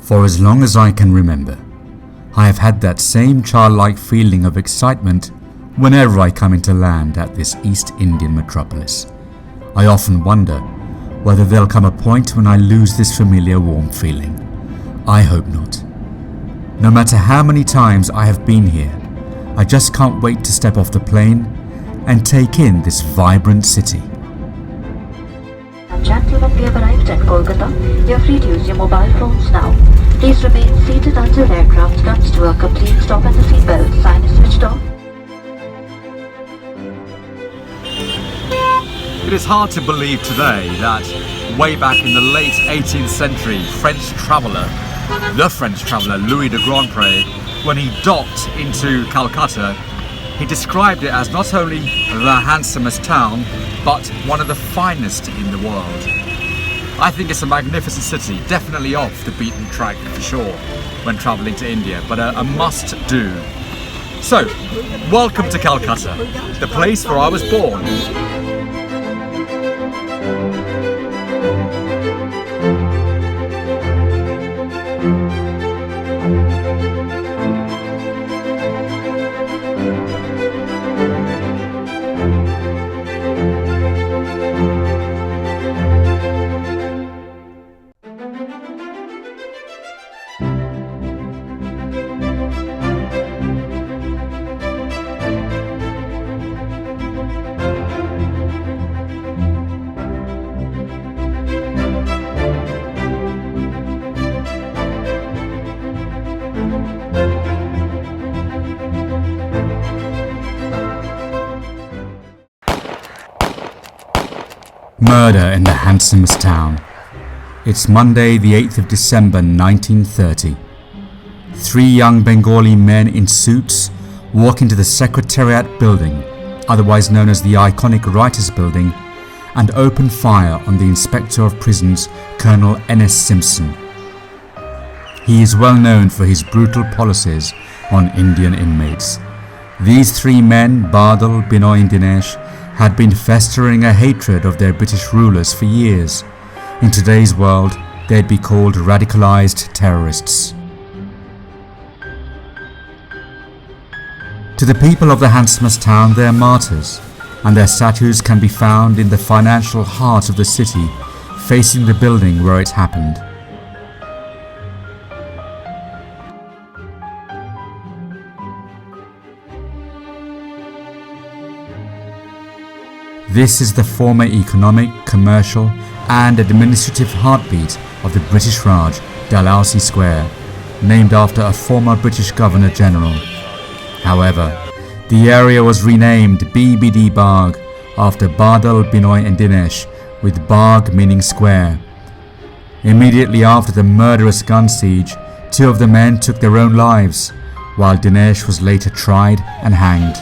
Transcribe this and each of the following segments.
For as long as I can remember, I have had that same childlike feeling of excitement whenever I come into land at this East Indian metropolis. I often wonder whether there'll come a point when I lose this familiar warm feeling. I hope not. No matter how many times I have been here, I just can't wait to step off the plane and take in this vibrant city. Gentlemen, we have arrived at Kolkata. You are free to use your mobile phones now. Please remain seated until the aircraft comes to a complete stop and the seatbelt sign is switched off. It is hard to believe today that way back in the late 18th century, the French traveller Louis de Grandpré, when he docked into Calcutta, he described it as not only the handsomest town, but one of the finest in the world. I think it's a magnificent city, definitely off the beaten track for sure when travelling to India, but a must do. So, welcome to Calcutta, the place where I was born. Murder in the handsomest town. It's Monday, the 8th of December 1930. 3 young Bengali men in suits walk into the Secretariat building, otherwise known as the iconic Writers' Building, and open fire on the Inspector of Prisons, Colonel N.S. Simpson. He is well known for his brutal policies on Indian inmates. These 3 men, Badal, Binoy and Dinesh, had been festering a hatred of their British rulers for years. In today's world, they'd be called radicalized terrorists. To the people of the handsomest town, they are martyrs, and their statues can be found in the financial heart of the city, facing the building where it happened. This is the former economic, commercial and administrative heartbeat of the British Raj, Dalhousie Square, named after a former British Governor-General. However, the area was renamed BBD Bagh after Badal, Binoy and Dinesh, with Bagh meaning square. Immediately after the murderous gun siege, 2 of the men took their own lives, while Dinesh was later tried and hanged.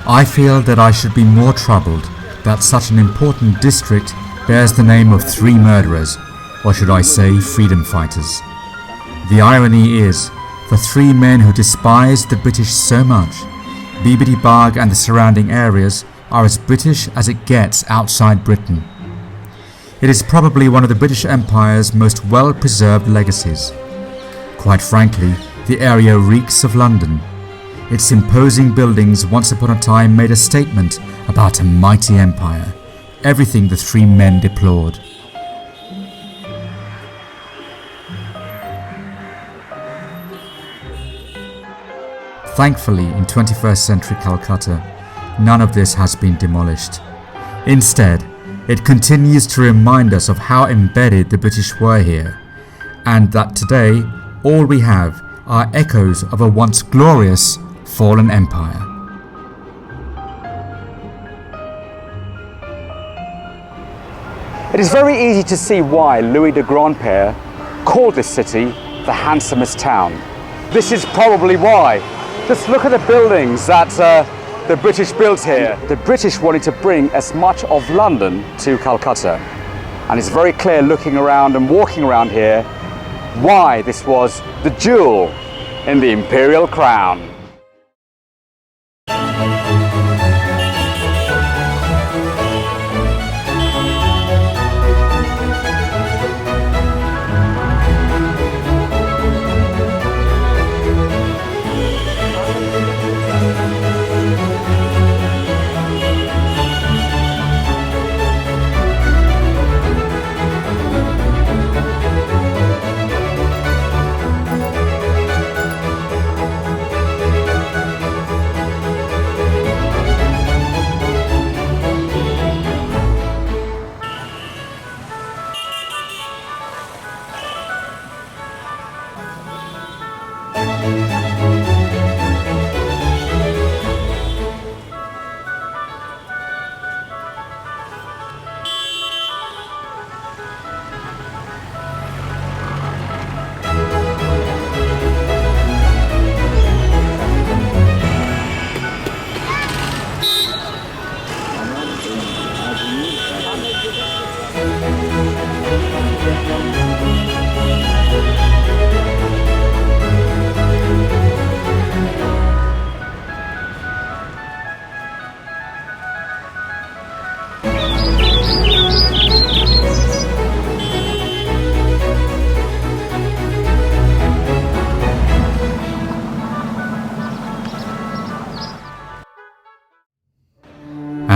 I feel that I should be more troubled that such an important district bears the name of 3 murderers, or should I say freedom fighters. The irony is, for 3 men who despised the British so much, BBD Bagh and the surrounding areas are as British as it gets outside Britain. It is probably one of the British Empire's most well-preserved legacies. Quite frankly, the area reeks of London. Its imposing buildings once upon a time made a statement about a mighty empire, everything the 3 men deplored. Thankfully, in 21st century Calcutta, none of this has been demolished. Instead, it continues to remind us of how embedded the British were here, and that today all we have are echoes of a once glorious fallen empire. It is very easy to see why Louis de Grandpere called this city the handsomest town. This is probably why. Just look at the buildings that the British built here. The British wanted to bring as much of London to Calcutta. And it's very clear looking around and walking around here why this was the jewel in the imperial crown.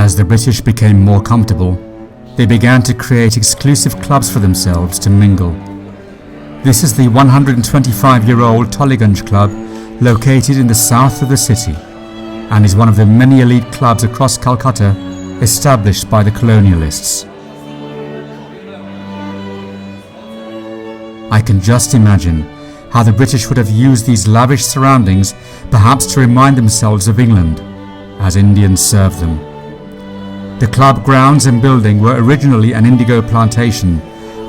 As the British became more comfortable, they began to create exclusive clubs for themselves to mingle. This is the 125-year-old Tollygunge Club, located in the south of the city, and is one of the many elite clubs across Calcutta established by the colonialists. I can just imagine how the British would have used these lavish surroundings, perhaps to remind themselves of England, as Indians served them. The club grounds and building were originally an indigo plantation,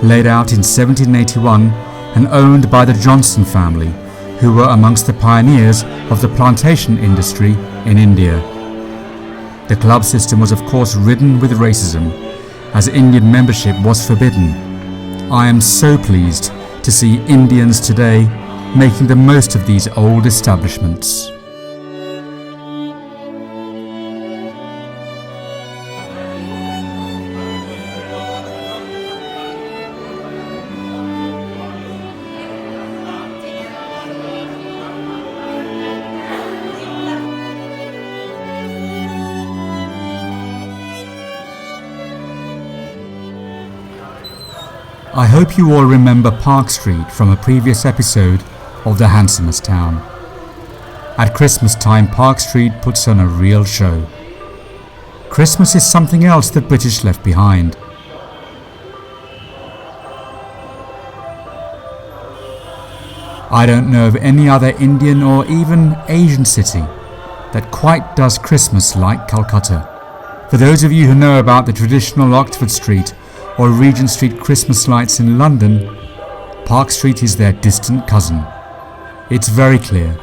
laid out in 1781 and owned by the Johnson family, who were amongst the pioneers of the plantation industry in India. The club system was of course ridden with racism, as Indian membership was forbidden. I am so pleased to see Indians today making the most of these old establishments. I hope you all remember Park Street from a previous episode of The Handsomest Town. At Christmas time, Park Street puts on a real show. Christmas is something else the British left behind. I don't know of any other Indian or even Asian city that quite does Christmas like Calcutta. For those of you who know about the traditional Oxford Street or Regent Street Christmas lights in London, Park Street is their distant cousin. It's very clear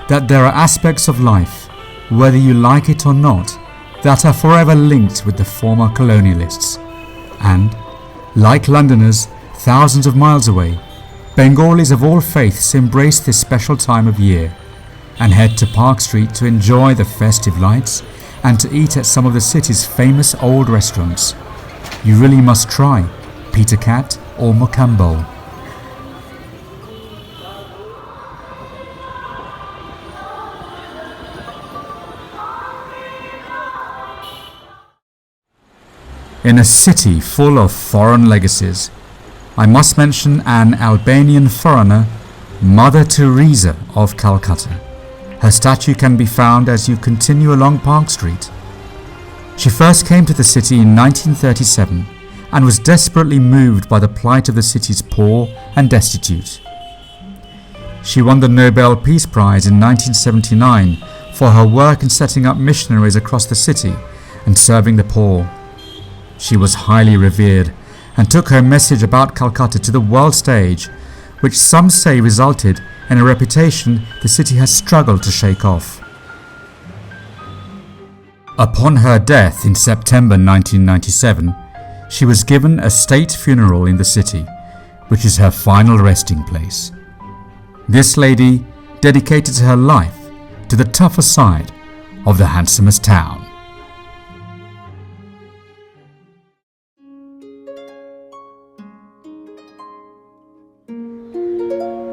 that there are aspects of life, whether you like it or not, that are forever linked with the former colonialists. And, like Londoners thousands of miles away, Bengalis of all faiths embrace this special time of year and head to Park Street to enjoy the festive lights and to eat at some of the city's famous old restaurants. You really must try Peter Cat or Mocambo. In a city full of foreign legacies, I must mention an Albanian foreigner, Mother Teresa of Calcutta. Her statue can be found as you continue along Park Street. She first came to the city in 1937 and was desperately moved by the plight of the city's poor and destitute. She won the Nobel Peace Prize in 1979 for her work in setting up missionaries across the city and serving the poor. She was highly revered and took her message about Calcutta to the world stage, which some say resulted in a reputation the city has struggled to shake off. Upon her death in September 1997, she was given a state funeral in the city, which is her final resting place. This lady dedicated her life to the tougher side of the handsomest town.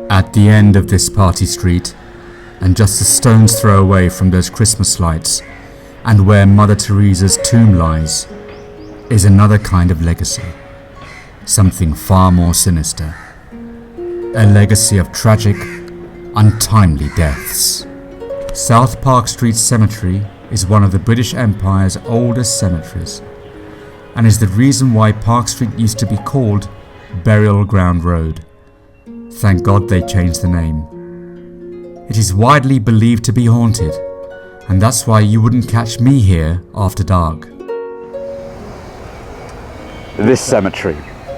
At the end of this party street, and just a stone's throw away from those Christmas lights, and where Mother Teresa's tomb lies, is another kind of legacy, something far more sinister, a legacy of tragic, untimely deaths. South Park Street Cemetery is one of the British Empire's oldest cemeteries, and is the reason why Park Street used to be called Burial Ground Road. Thank God they changed the name. It is widely believed to be haunted, and that's why you wouldn't catch me here after dark. This cemetery,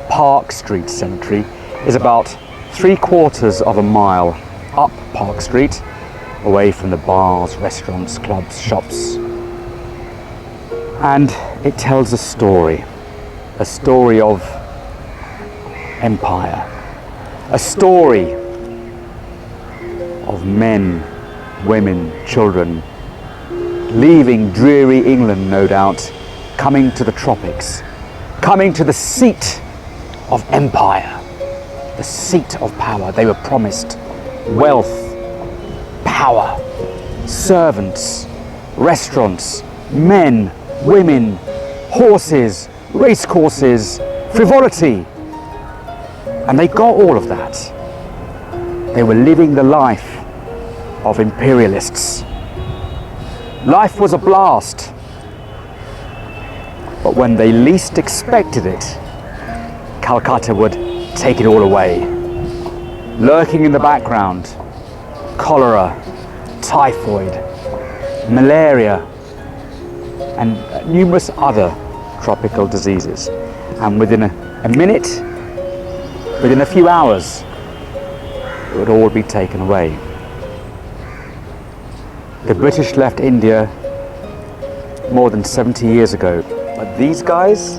Park Street Cemetery, is about 3/4 of a mile up Park Street, away from the bars, restaurants, clubs, shops. And it tells a story of empire, a story of men, women, children, leaving dreary England, no doubt, coming to the tropics, coming to the seat of empire, the seat of power. They were promised wealth, power, servants, restaurants, men, women, horses, racecourses, frivolity. And they got all of that. They were living the life of imperialists. Life was a blast. But when they least expected it, Calcutta would take it all away. Lurking in the background, cholera, typhoid, malaria, and numerous other tropical diseases. And within a minute, within a few hours, it would all be taken away. The British left India more than 70 years ago, but these guys,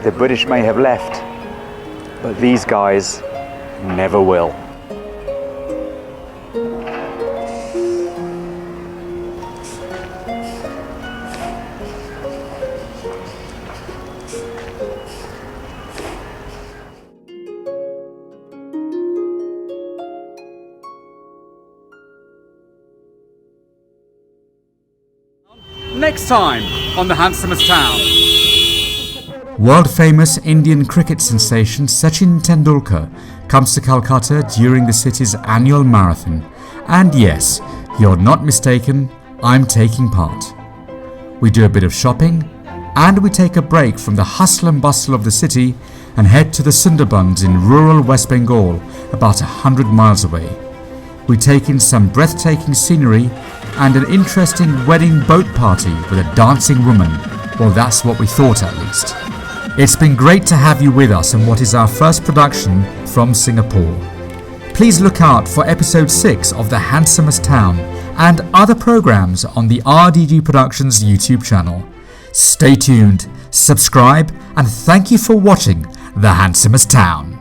the British may have left, but these guys never will. Next time on The Handsomest Town. World-famous Indian cricket sensation Sachin Tendulkar comes to Calcutta during the city's annual marathon. And yes, you're not mistaken, I'm taking part. We do a bit of shopping, and we take a break from the hustle and bustle of the city and head to the Sundarbans in rural West Bengal, about 100 miles away. We take in some breathtaking scenery and an interesting wedding boat party with a dancing woman. Well, that's what we thought at least. It's been great to have you with us in what is our first production from Singapore. Please look out for episode 6 of The Handsomest Town and other programs on the RDG Productions YouTube channel. Stay tuned, subscribe, and thank you for watching The Handsomest Town.